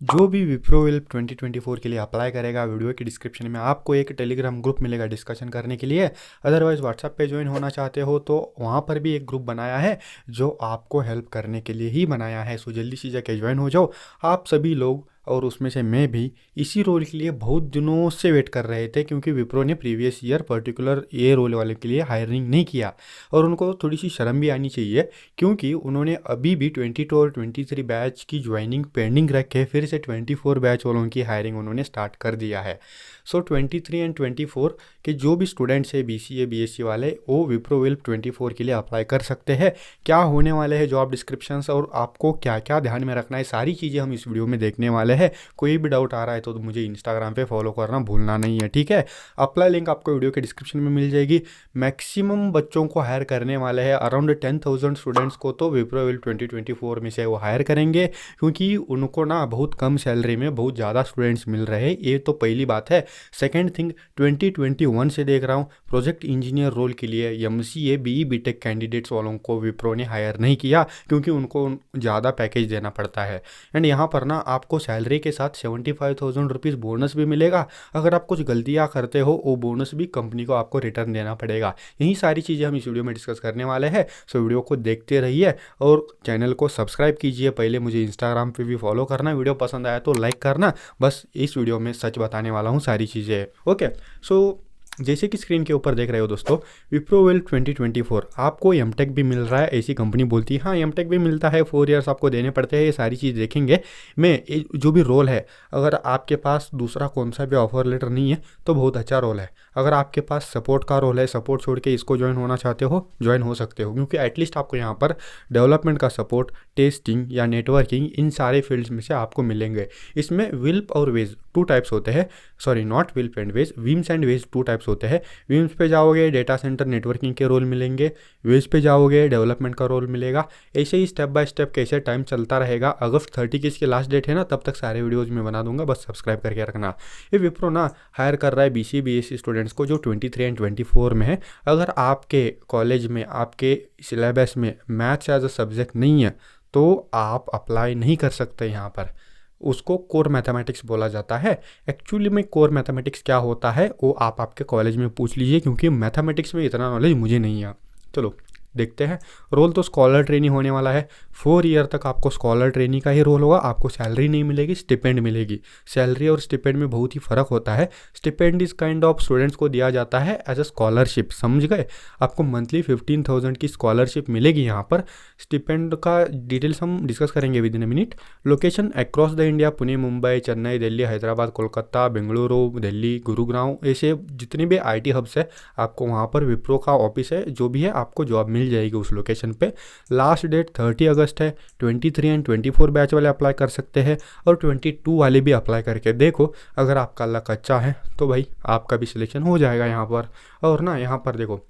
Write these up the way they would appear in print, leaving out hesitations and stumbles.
जो भी विप्रो वेल्प 2024 के लिए अप्लाई करेगा, वीडियो के डिस्क्रिप्शन में आपको एक टेलीग्राम ग्रुप मिलेगा डिस्कशन करने के लिए। अदरवाइज़ व्हाट्सएप पे ज्वाइन होना चाहते हो तो वहाँ पर भी एक ग्रुप बनाया है जो आपको हेल्प करने के लिए ही बनाया है। सो जल्दी से जाके ज्वाइन हो जाओ आप सभी लोग। और उसमें से मैं भी इसी रोल के लिए बहुत दिनों से वेट कर रहे थे, क्योंकि विप्रो ने प्रीवियस ईयर पर्टिकुलर ये रोल वाले के लिए हायरिंग नहीं किया। और उनको थोड़ी सी शर्म भी आनी चाहिए, क्योंकि उन्होंने अभी भी 22 और 23 बैच की ज्वाइनिंग पेंडिंग रखे, फिर से 24 बैच वालों की हायरिंग उन्होंने स्टार्ट कर दिया है। सो 23 एंड 24 के जो भी स्टूडेंट्स है BCA BSc वाले, वो विप्रो वेल्प 24 के लिए अप्लाई कर सकते हैं। क्या होने वाले हैं जॉब डिस्क्रिप्शंस और आपको क्या क्या ध्यान में रखना है, सारी चीज़ें हम इस वीडियो में देखने वाले हैं। कोई भी डाउट आ रहा है तो मुझे इंस्टाग्राम पे फॉलो करना भूलना नहीं है, ठीक है। अप्लाई लिंक आपको वीडियो के डिस्क्रिप्शन में मिल जाएगी। मैक्सिमम बच्चों को हायर करने वाले हैं, अराउंड 10,000 स्टूडेंट्स को तो विप्रो वेल्प 2024 में से वो हायर करेंगे, क्योंकि उनको ना बहुत कम सैलरी में बहुत ज़्यादा स्टूडेंट्स मिल रहे हैं। ये तो पहली बात है। सेकेंड थिंग, 2021 से देख रहा हूँ प्रोजेक्ट इंजीनियर रोल के लिए MCA BE BTech कैंडिडेट्स वालों को विप्रो ने हायर नहीं किया, क्योंकि उनको ज़्यादा पैकेज देना पड़ता है। एंड यहाँ पर ना आपको सैलरी के साथ 75,000 रुपीज़ बोनस भी मिलेगा। अगर आप कुछ गलतियाँ करते हो वो बोनस भी कंपनी को आपको रिटर्न देना पड़ेगा। यही सारी चीज़ें हम इस वीडियो में डिस्कस करने वाले हैं। सो वीडियो को देखते रहिए और चैनल को सब्सक्राइब कीजिए। पहले मुझे इंस्टाग्राम पे भी फॉलो करना, वीडियो पसंद आया तो लाइक करना। बस इस वीडियो में सच बताने वाला हूँ सारी चीज़ें, ओके। सो जैसे कि स्क्रीन के ऊपर देख रहे हो दोस्तों, विप्रो वेल्प 2024 आपको एमटेक भी मिल रहा है, ऐसी कंपनी बोलती है। हाँ, एमटेक भी मिलता है, 4 ईयर्स आपको देने पड़ते हैं। ये सारी चीज़ देखेंगे मैं। जो भी रोल है, अगर आपके पास दूसरा कौन सा भी ऑफर लेटर नहीं है तो बहुत अच्छा रोल है। अगर आपके पास सपोर्ट का रोल है, सपोर्ट छोड़ के इसको ज्वाइन होना चाहते हो, ज्वाइन हो सकते हो, क्योंकि एटलीस्ट आपको यहाँ पर डेवलपमेंट का सपोर्ट, टेस्टिंग या नेटवर्किंग, इन सारे फील्ड्स में से आपको मिलेंगे। इसमें विल्प और वेज 2 टाइप्स होते हैं, सॉरी नॉट विल्प एंड वेज, विम्स एंड वेज 2 टाइप्स होते हैं। विम्स पे जाओगे डेटा सेंटर नेटवर्किंग के रोल मिलेंगे, वेज पे जाओगे डेवलपमेंट का रोल मिलेगा। ऐसे ही स्टेप बाय स्टेप कैसे टाइम चलता रहेगा। अगस्त 30 की इसकी लास्ट डेट है ना, तब तक सारे वीडियोज़ में बना दूंगा, बस सब्सक्राइब करके रखना। ये विप्रो ना हायर कर रहा है BCA BSc स्टूडेंट्स को जो 23 एंड 24 में है। अगर आपके कॉलेज में, आपके सिलेबस में मैथ्स एज अ सब्जेक्ट नहीं है तो आप अप्लाई नहीं कर सकते यहाँ पर। उसको कोर मैथमेटिक्स बोला जाता है। एक्चुअली में कोर मैथमेटिक्स क्या होता है वो आप आपके कॉलेज में पूछ लीजिए, क्योंकि मैथमेटिक्स में इतना नॉलेज मुझे नहीं है। चलो देखते हैं। रोल तो स्कॉलर ट्रेनी होने वाला है। 4 ईयर तक आपको स्कॉलर ट्रेनी का ही रोल होगा। आपको सैलरी नहीं मिलेगी, स्टिपेंड मिलेगी। सैलरी और स्टिपेंड में बहुत ही फ़र्क होता है। स्टिपेंड इस काइंड ऑफ स्टूडेंट्स को दिया जाता है एज अ स्कॉलरशिप, समझ गए। आपको मंथली 15,000 की स्कॉलरशिप मिलेगी यहाँ पर। स्टिपेंड का डिटेल्स हम डिस्कस करेंगे with in a minute. Location across the India, Pune, Mumbai, Chennai, Delhi, Hyderabad, Kolkata, Bengaluru, Delhi, Gurugram, ऐसे जितने भी IT हब्स है आपको वहाँ पर विप्रो का ऑफिस है, जो भी है आपको जॉब मिल जाएगी उस लोकेशन पे। लास्ट डेट 30 अगस्त है। 23 एंड 24 बैच वाले अप्लाई कर सकते हैं और 22 वाले भी अप्लाई करके देखो। अगर आपका लक अच्छा है तो भाई आपका भी सिलेक्शन हो जाएगा यहाँ पर। और ना यहाँ पर देखो,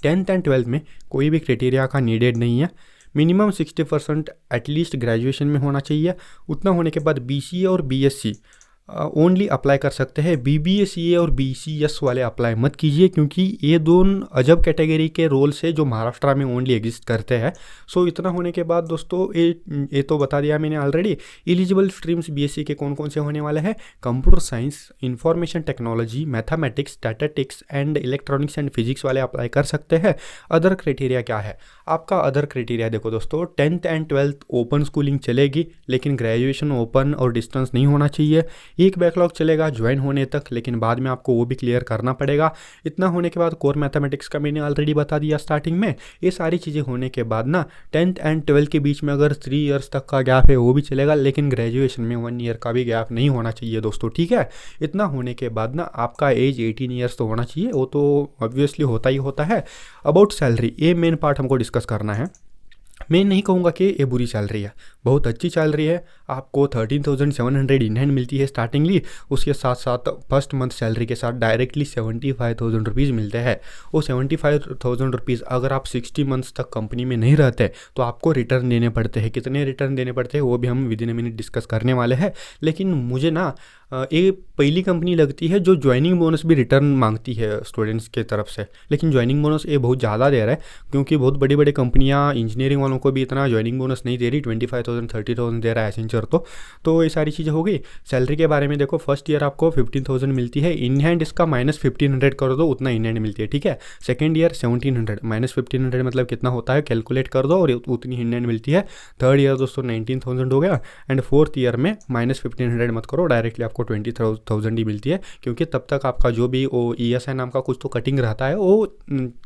10th एंड 12th में कोई भी क्राइटेरिया का नीडेड नहीं है। मिनिमम 60% एटलीस्ट ग्रेजुएशन में होना चाहिए। उतना होने के बाद BCA और BSc ओनली अप्लाई कर सकते हैं। BBA और BCS वाले अप्लाई मत कीजिए, क्योंकि ये दोनों अजब कैटेगरी के रोल्स है जो महाराष्ट्र में ओनली एग्जिस्ट करते हैं। सो इतना होने के बाद दोस्तों, ये तो बता दिया मैंने ऑलरेडी। एलिजिबल स्ट्रीम्स BSc के कौन कौन से होने वाले हैं? Computer science, information technology, mathematics, statistics and electronics and physics वाले अप्लाई कर सकते हैं। अदर क्राइटेरिया क्या है आपका? अदर क्राइटेरिया देखो दोस्तों, 10th and 12th open schooling चलेगी, लेकिन ग्रेजुएशन ओपन और डिस्टेंस नहीं होना चाहिए। एक बैकलॉग चलेगा ज्वाइन होने तक, लेकिन बाद में आपको वो भी क्लियर करना पड़ेगा। इतना होने के बाद कोर मैथमेटिक्स का मैंने ऑलरेडी बता दिया स्टार्टिंग में। ये सारी चीज़ें होने के बाद ना 10th एंड 12th के बीच में अगर 3 ईयर्स तक का गैप है वो भी चलेगा, लेकिन ग्रेजुएशन में 1 ईयर का भी गैप नहीं होना चाहिए दोस्तों, ठीक है। इतना होने के बाद ना आपका एज 18 ईयर्स तो होना चाहिए, वो तो ऑब्वियसली होता ही होता है। अबाउट सैलरी, ये मेन पार्ट हमको डिस्कस करना है। मैं नहीं कहूँगा कि ये बुरी सैलरी है, बहुत अच्छी सैलरी है। आपको 13,700 इन हैंड मिलती है स्टार्टिंगली। उसके साथ साथ फर्स्ट मंथ सैलरी के साथ डायरेक्टली 75,000 रुपीज़ मिलते हैं। वो 75,000 रुपीज़ अगर आप 60 मंथ्स तक कंपनी में नहीं रहते तो आपको रिटर्न देने पड़ते हैं। कितने रिटर्न देने पड़ते हैं वो भी हम with in a minute discuss करने वाले हैं। लेकिन मुझे ना ये पहली कंपनी लगती है जो ज्वाइनिंग बोनस भी रिटर्न मांगती है स्टूडेंट्स के तरफ से। लेकिन ज्वाइनिंग बोनस ये बहुत ज़्यादा दे रहा है, क्योंकि बहुत बड़ी बड़ी कंपनियां इंजीनियरिंग वालों को भी इतना ज्वाइनिंग बोनस नहीं दे रही। 25,000 30,000 दे रहा है एसेंचर ईयर तो ये सारी चीज़ें हो गई। सैलरी के बारे में देखो, फर्स्ट ईयर आपको 15,000 मिलती है, इन हैंड इसका -1500 कर दो, उतना इन हैंड मिलती है, ठीक है। सेकेंड ईयर 1700, -1500 मतलब कितना होता है कैलकुलेट कर दो, और उतनी इन हैंड मिलती है। थर्ड ईयर दोस्तों 19,000 हो गया, एंड फोर्थ ईयर में -1500 मत करो, डायरेक्टली आपको 20,000 ही मिलती है, क्योंकि तब तक आपका जो भी वो ESI नाम का कुछ तो कटिंग रहता है वो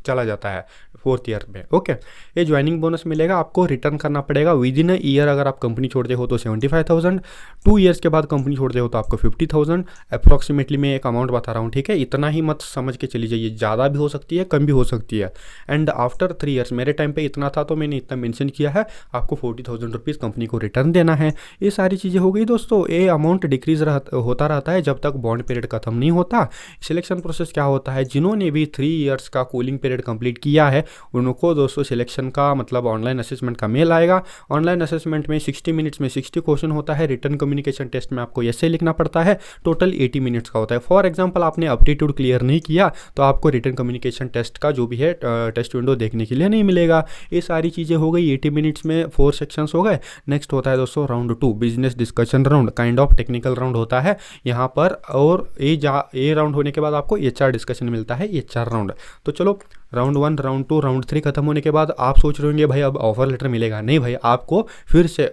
चला जाता है फोर्थ ईयर में। ओके, ये ज्वाइनिंग बोनस मिलेगा, आपको रिटर्न करना पड़ेगा विद इन ईयर। अगर आप कंपनी छोड़ते हो तो 75,000, 2 ईयर्स के बाद कंपनी छोड़ते हो तो आपको 50,000 अप्रॉक्सीमेटली। मैं एक अमाउंट बता रहा हूँ, ठीक है, इतना ही मत समझ के चली जाइए, ज़्यादा भी हो सकती है, कम भी हो सकती है। एंड आफ्टर 3 ईयर्स, मेरे टाइम पे इतना था तो मैंने इतना मेंशन किया है, आपको 40,000 रुपीज़ कंपनी को रिटर्न देना है। ये सारी चीज़ें हो गई दोस्तों। ये अमाउंट डिक्रीज होता रहता है जब तक बॉन्ड पीरियड खत्म नहीं होता। सिलेक्शन प्रोसेस क्या होता है, जिन्होंने भी 3 ईयर्स का कूलिंग पीरियड कंप्लीट किया है उनको दोस्तों सिलेक्शन का मतलब ऑनलाइन असेसमेंट का मेल आएगा। ऑनलाइन असेसमेंट में 60 मिनट्स में 60 क्वेश्चन होता है। रिटर्न कम्युनिकेशन टेस्ट में आपको ऐसे लिखना पड़ता है, टोटल 80 मिनट्स का होता है। फॉर एग्जांपल आपने एप्टीट्यूड क्लियर नहीं किया तो आपको रिटर्न कम्युनिकेशन टेस्ट का जो भी है टेस्ट विंडो देखने के लिए नहीं मिलेगा। ये सारी चीज़ें हो गई। 80 मिनट्स में 4 सेक्शंस हो गए। नेक्स्ट होता है दोस्तों round 2, business discussion round, kind of technical round होता है यहाँ पर। और ये राउंड होने के बाद आपको HR डिस्कशन मिलता है, HR राउंड। तो चलो राउंड 1, राउंड 2, राउंड 3 खत्म होने के बाद आप सोच रहे होंगे भाई अब ऑफर लेटर मिलेगा। नहीं भाई, आपको फिर से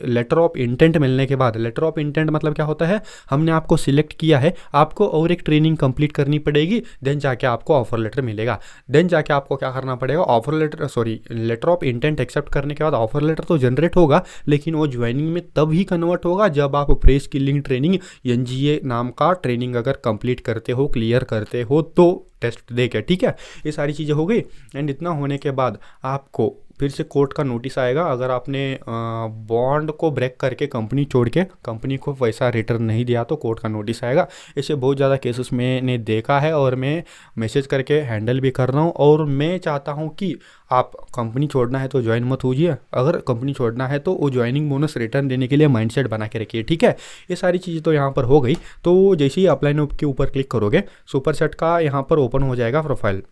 लेटर ऑफ इंटेंट मिलने के बाद, लेटर ऑफ इंटेंट मतलब क्या होता है, हमने आपको सिलेक्ट किया है, आपको और एक ट्रेनिंग कंप्लीट करनी पड़ेगी, देन जाके आपको ऑफर लेटर मिलेगा। देन जाके आपको क्या करना पड़ेगा, offer letter letter of intent accept करने के बाद ऑफर लेटर तो जनरेट होगा, लेकिन वो ज्वाइनिंग में तब ही कन्वर्ट होगा जब आप प्री स्किलिंग ट्रेनिंग NGA नाम का ट्रेनिंग अगर कंप्लीट करते हो, क्लियर करते हो तो टेस्ट दे के, ठीक है। ये सारी चीज़ें हो गई। एंड इतना होने के बाद आपको फिर से कोर्ट का नोटिस आएगा, अगर आपने बॉन्ड को ब्रेक करके कंपनी छोड़ के कंपनी को पैसा रिटर्न नहीं दिया तो कोर्ट का नोटिस आएगा। ऐसे बहुत ज़्यादा केसेस मैंने देखा है और मैं मैसेज करके हैंडल भी कर रहा हूँ। और मैं चाहता हूँ कि आप कंपनी छोड़ना है तो ज्वाइन मत होइए, अगर कंपनी छोड़ना है तो वो ज्वाइनिंग बोनस रिटर्न देने के लिए माइंडसेट बना के रखिए, ठीक है। ये सारी चीज़ें तो यहाँ पर हो गई। तो जैसे ही अप्लाई नाउ के ऊपर क्लिक करोगे, सुपर सेट का यहाँ पर ओपन हो जाएगा प्रोफाइल।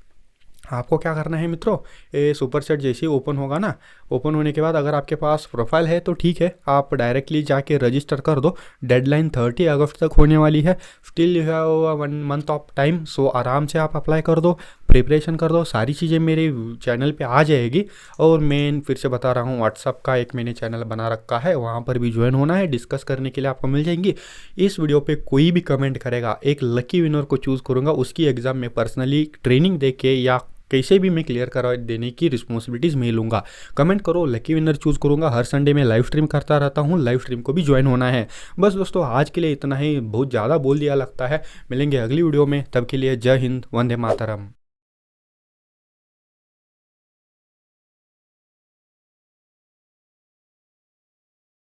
आपको क्या करना है मित्रों, ये सुपर सेट जैसे ही ओपन होगा ना, ओपन होने के बाद अगर आपके पास प्रोफाइल है तो ठीक है, आप डायरेक्टली जाके रजिस्टर कर दो। डेडलाइन 30 अगस्त तक होने वाली है, still you have 1 month of time. So आराम से आप अप्लाई कर दो, प्रिपरेशन कर दो, सारी चीज़ें मेरे चैनल पे आ जाएगी। और मैं फिर से बता रहा हूँ, व्हाट्सअप का एक मैंने चैनल बना रखा है, वहाँ पर भी ज्वाइन होना है, डिस्कस करने के लिए आपको मिल जाएंगी। इस वीडियो पे कोई भी कमेंट करेगा, एक लकी विनर को चूज़ करूँगा, उसकी एग्ज़ाम में पर्सनली ट्रेनिंग दे के या कैसे भी मैं क्लियर करवा देने की रिस्पॉन्सिबिलिटीज़ मैं लूँगा। कमेंट करो, लकी विनर चूज़ करूँगा। हर संडे में लाइव स्ट्रीम करता रहता हूँ, लाइव स्ट्रीम को भी ज्वाइन होना है। बस दोस्तों आज के लिए इतना ही, बहुत ज़्यादा बोल दिया लगता है। मिलेंगे अगली वीडियो में, तब के लिए जय हिंद, वंदे मातरम।